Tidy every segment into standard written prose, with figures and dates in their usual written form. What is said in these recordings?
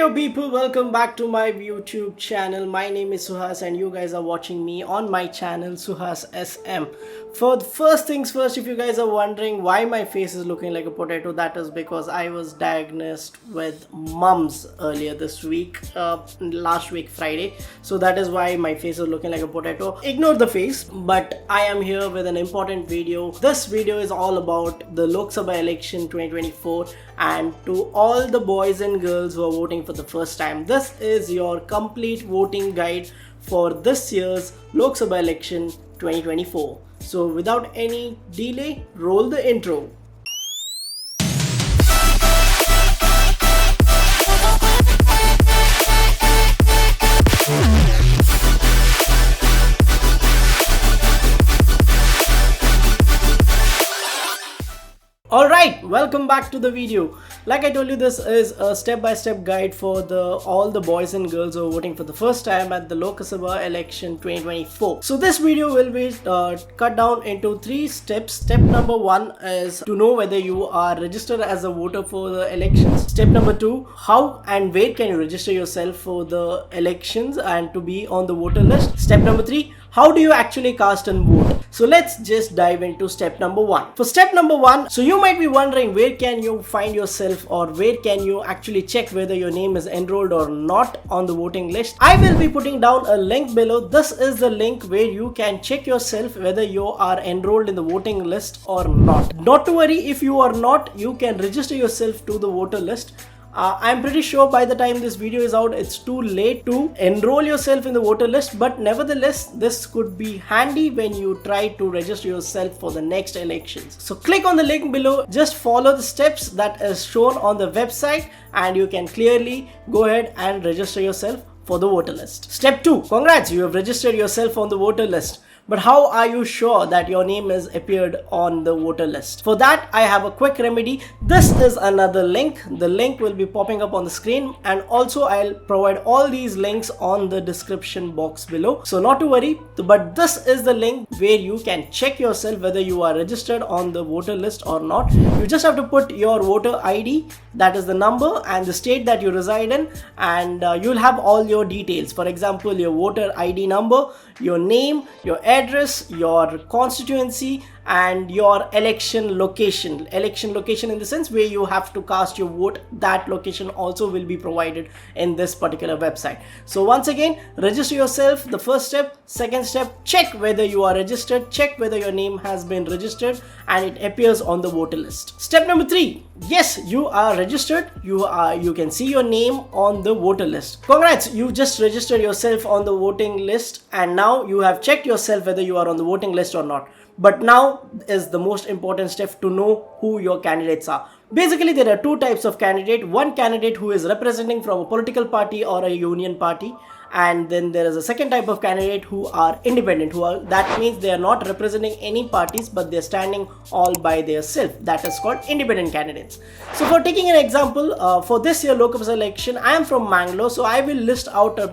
yo people, welcome back to my YouTube channel. My name is Suhas and you guys are watching me on my channel Suhas SM. For the first things first, if you guys are wondering why my face is looking like a potato, that is because I was diagnosed with mumps earlier this week, last week Friday. So that is why my face is looking like a potato. Ignore the face, but I am here with an important video. This video is all about the Lok Sabha election 2024, and to all the boys and girls who are voting for the first time, this is your complete voting guide for this year's Lok Sabha election 2024. So without any delay, roll the intro. Alright, welcome back to the video. Like I told you, this is a step-by-step guide for all the boys and girls who are voting for the first time at the Lok Sabha election 2024. So this video will be cut down into 3 steps. Step number 1 is to know whether you are registered as a voter for the elections. Step number 2, how and where can you register yourself for the elections and to be on the voter list. Step number 3, how do you actually cast and vote? So let's just dive into step number 1. For step number 1, so you might be wondering where can you find yourself or where can you actually check whether your name is enrolled or not on the voting list. I will be putting down a link below. This is the link where you can check yourself whether you are enrolled in the voting list or not. Not to worry, if you are not, you can register yourself to the voter list. I'm pretty sure by the time this video is out, it's too late to enroll yourself in the voter list, but nevertheless, this could be handy when you try to register yourself for the next elections. So click on the link below, just follow the steps that is shown on the website and you can clearly go ahead and register yourself for the voter list. Step 2, congrats, you have registered yourself on the voter list. But how are you sure that your name is appeared on the voter list? For that, I have a quick remedy. This is another link. The link will be popping up on the screen, and also I'll provide all these links on the description box below. So not to worry, but this is the link where you can check yourself whether you are registered on the voter list or not. You just have to put your voter ID, that is the number, and the state that you reside in, and you'll have all your details. For example, your voter ID number, your name, your address, your constituency, and your election location. Election location in the sense where you have to cast your vote. That location also will be provided in this particular website. So once again, register yourself, the first step. Second step, check whether you are registered, check whether your name has been registered and it appears on the voter list. Step number 3, yes, you are registered. You can see your name on the voter list. Congrats, you just registered yourself on the voting list and now you have checked yourself whether you are on the voting list or not. But now is the most important step to know who your candidates are. Basically, there are 2 types of candidate. One candidate who is representing from a political party or a union party, and then there is a second type of candidate who are independent. That means they are not representing any parties, but they are standing all by themselves. That is called independent candidates. So for taking an example, for this year Lok Sabha election, I am from Mangalore, so I will list out a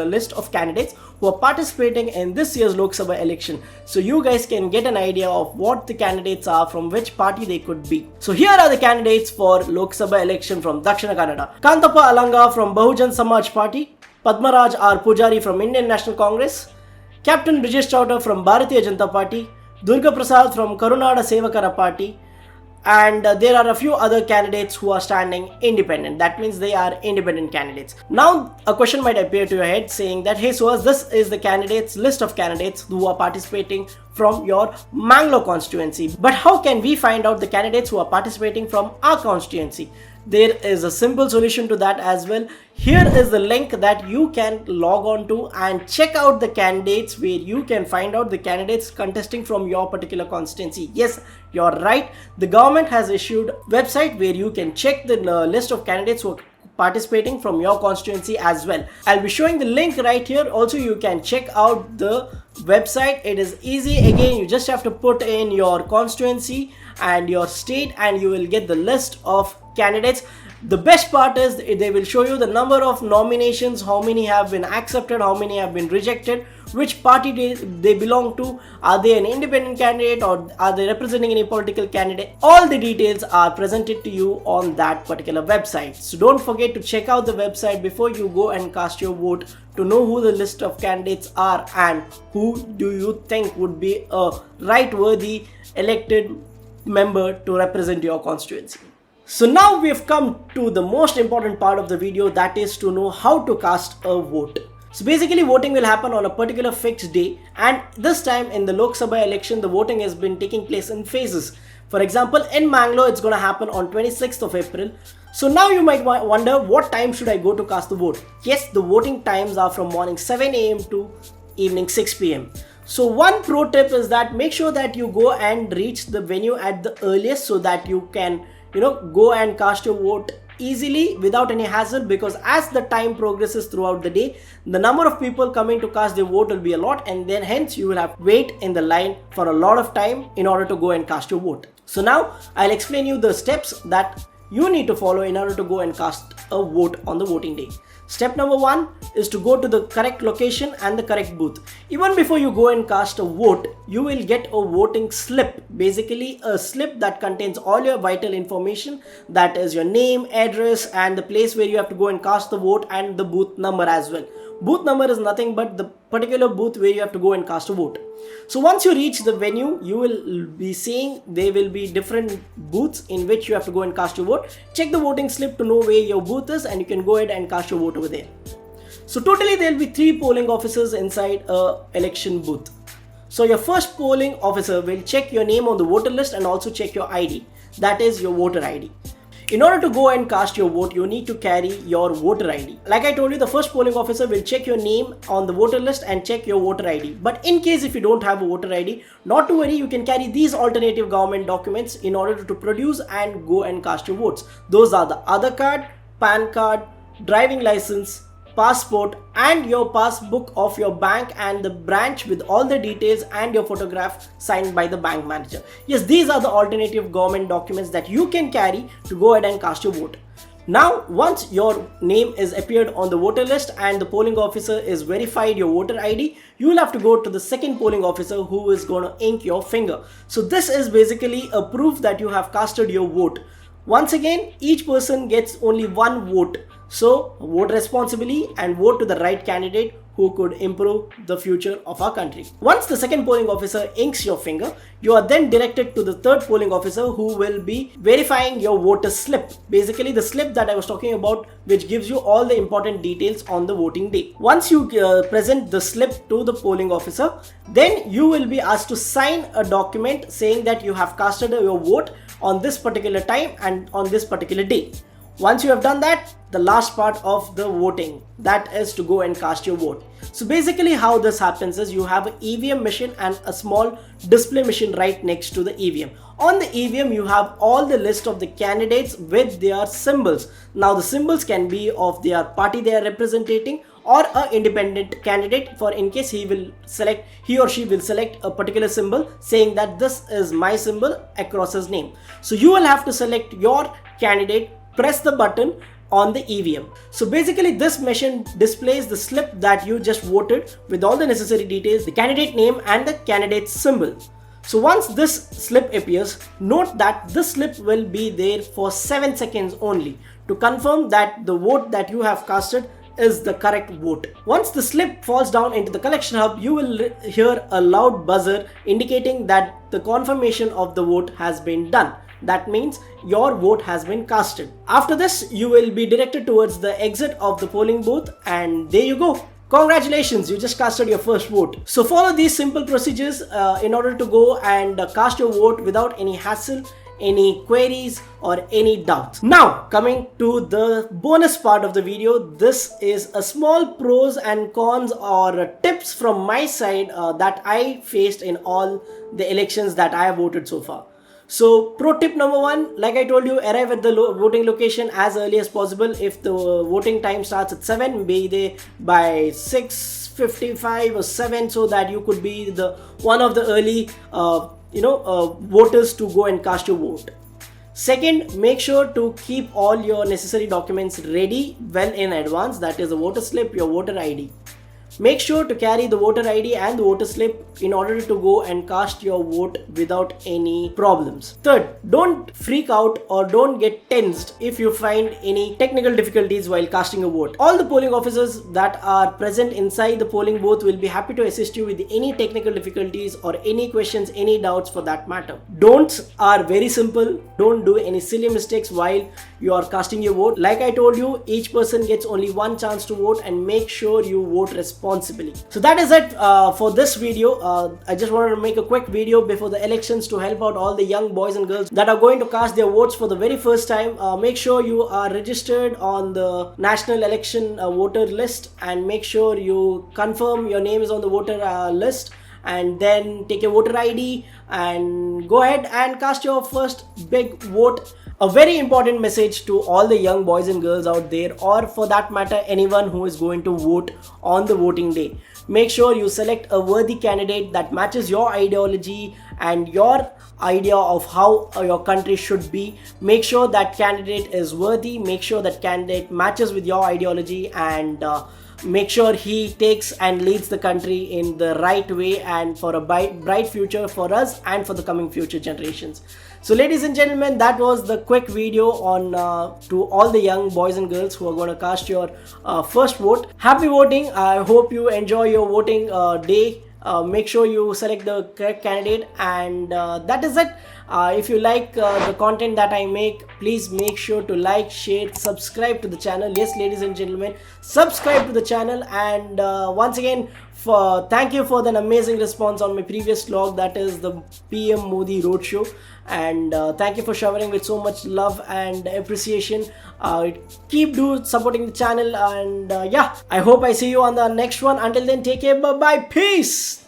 list of candidates who are participating in this year's Lok Sabha election. So you guys can get an idea of what the candidates are, from which party they could be. So here are the candidates for Lok Sabha election from Dakshina Kannada. Kantappa Alanga from Bahujan Samaj Party, Padmaraj R. Pujari from Indian National Congress, Captain Brijesh Chowta from Bharatiya Janata Party, Durga Prasad from Karunada Sevakara Party, and there are a few other candidates who are standing independent. That means they are independent candidates. Now a question might appear to your head saying that, hey Suhas, this is the list of candidates who are participating from your Mangalore constituency. But how can we find out the candidates who are participating from our constituency? There is a simple solution to that as well. Here is the link that you can log on to and check out the candidates, where you can find out the candidates contesting from your particular constituency. Yes, you're right. The government has issued a website where you can check the list of candidates who are participating from your constituency as well. I'll be showing the link right here. Also, you can check out the website. It is easy. Again, you just have to put in your constituency and your state and you will get the list of candidates. The best part is they will show you the number of nominations, how many have been accepted, how many have been rejected, which party they belong to, are they an independent candidate or are they representing any political candidate. All the details are presented to you on that particular website. So don't forget to check out the website before you go and cast your vote to know who the list of candidates are and who do you think would be a right worthy elected member to represent your constituency. So now we have come to the most important part of the video, that is to know how to cast a vote. So basically voting will happen on a particular fixed day, and this time in the Lok Sabha election the voting has been taking place in phases. For example, in Mangalore it's going to happen on 26th of April. So now you might wonder, what time should I go to cast the vote? Yes, the voting times are from morning 7 a.m. to evening 6 p.m. So one pro tip is that make sure that you go and reach the venue at the earliest so that you can go and cast your vote easily without any hassle, because as the time progresses throughout the day, the number of people coming to cast their vote will be a lot, and then hence you will have to wait in the line for a lot of time in order to go and cast your vote. So now I'll explain you the steps that you need to follow in order to go and cast a vote on the voting day. Step number 1 is to go to the correct location and the correct booth. Even before you go and cast a vote, you will get a voting slip, basically a slip that contains all your vital information, that is your name, address, and the place where you have to go and cast the vote, and the booth number as well. Booth number is nothing but the particular booth where you have to go and cast a vote. So once you reach the venue, you will be seeing there will be different booths in which you have to go and cast your vote. Check the voting slip to know where your booth is, and you can go ahead and cast your vote over there. So totally there will be 3 polling officers inside a election booth. So your first polling officer will check your name on the voter list and also check your ID, that is your voter ID. In order to go and cast your vote, you need to carry your voter ID. Like I told you, the first polling officer will check your name on the voter list and check your voter ID. But in case if you don't have a voter ID, not to worry, you can carry these alternative government documents in order to produce and go and cast your votes. Those are the Aadhaar card, PAN card, driving license, passport, and your passbook of your bank and the branch with all the details and your photograph signed by the bank manager. Yes, these are the alternative government documents that you can carry to go ahead and cast your vote. Now, once your name is appeared on the voter list and the polling officer is verified your voter ID, you will have to go to the second polling officer who is going to ink your finger. So this is basically a proof that you have casted your vote. Once again, each person gets only one vote. So vote responsibly and vote to the right candidate who could improve the future of our country. Once the second polling officer inks your finger, you are then directed to the third polling officer who will be verifying your voter slip. Basically the slip that I was talking about, which gives you all the important details on the voting day. Once you present the slip to the polling officer, then you will be asked to sign a document saying that you have casted your vote on this particular time and on this particular day. Once you have done that, the last part of the voting, that is to go and cast your vote. So basically how this happens is you have an EVM machine and a small display machine right next to the EVM. On the EVM you have all the list of the candidates with their symbols. Now the symbols can be of their party they are representing or an independent candidate, for in case he or she will select a particular symbol saying that this is my symbol across his name. So you will have to select your candidate, press the button on the EVM. So basically this machine displays the slip that you just voted with all the necessary details, the candidate name and the candidate symbol. So once this slip appears, note that this slip will be there for 7 seconds only to confirm that the vote that you have casted is the correct vote. Once the slip falls down into the collection hub, you will hear a loud buzzer indicating that the confirmation of the vote has been done. That means your vote has been casted. After this, you will be directed towards the exit of the polling booth, and there you go. Congratulations, you just casted your first vote. So follow these simple procedures in order to go and cast your vote without any hassle, any queries or any doubts. Now coming to the bonus part of the video, this is a small pros and cons or tips from my side that I faced in all the elections that I have voted so far. So pro tip number 1, like I told you, arrive at the voting location as early as possible. If the voting time starts at 7, be there by 6:55 or 7 so that you could be the one of the early voters to go and cast your vote. Second, make sure to keep all your necessary documents ready well in advance, that is a voter slip, your voter ID. Make sure to carry the voter ID and the voter slip in order to go and cast your vote without any problems. Third, don't freak out or don't get tensed if you find any technical difficulties while casting a vote. All the polling officers that are present inside the polling booth will be happy to assist you with any technical difficulties or any questions, any doubts for that matter. Don'ts are very simple. Don't do any silly mistakes while you are casting your vote. Like I told you, each person gets only one chance to vote, and make sure you vote responsibly. So that is it for this video. I just wanted to make a quick video before the elections to help out all the young boys and girls that are going to cast their votes for the very first time. Make sure you are registered on the national election voter list, and make sure you confirm your name is on the voter list, and then take your voter ID and go ahead and cast your first big vote. A very important message to all the young boys and girls out there, or for that matter anyone who is going to vote on the voting day. Make sure you select a worthy candidate that matches your ideology and your idea of how your country should be. Make sure that candidate is worthy, make sure that candidate matches with your ideology, and make sure he takes and leads the country in the right way and for a bright future for us and for the coming future generations. So ladies and gentlemen, that was the quick video on to all the young boys and girls who are going to cast your first vote. Happy voting. I hope you enjoy your voting day. Make sure you select the correct candidate, and that is it. If you like the content that I make, please make sure to like, share, subscribe to the channel. Yes, ladies and gentlemen, subscribe to the channel. And once again, thank you for the amazing response on my previous vlog, that is the PM Modi Roadshow. And thank you for showering with so much love and appreciation. Keep supporting the channel, and yeah, I hope I see you on the next one. Until then, take care, bye bye, peace.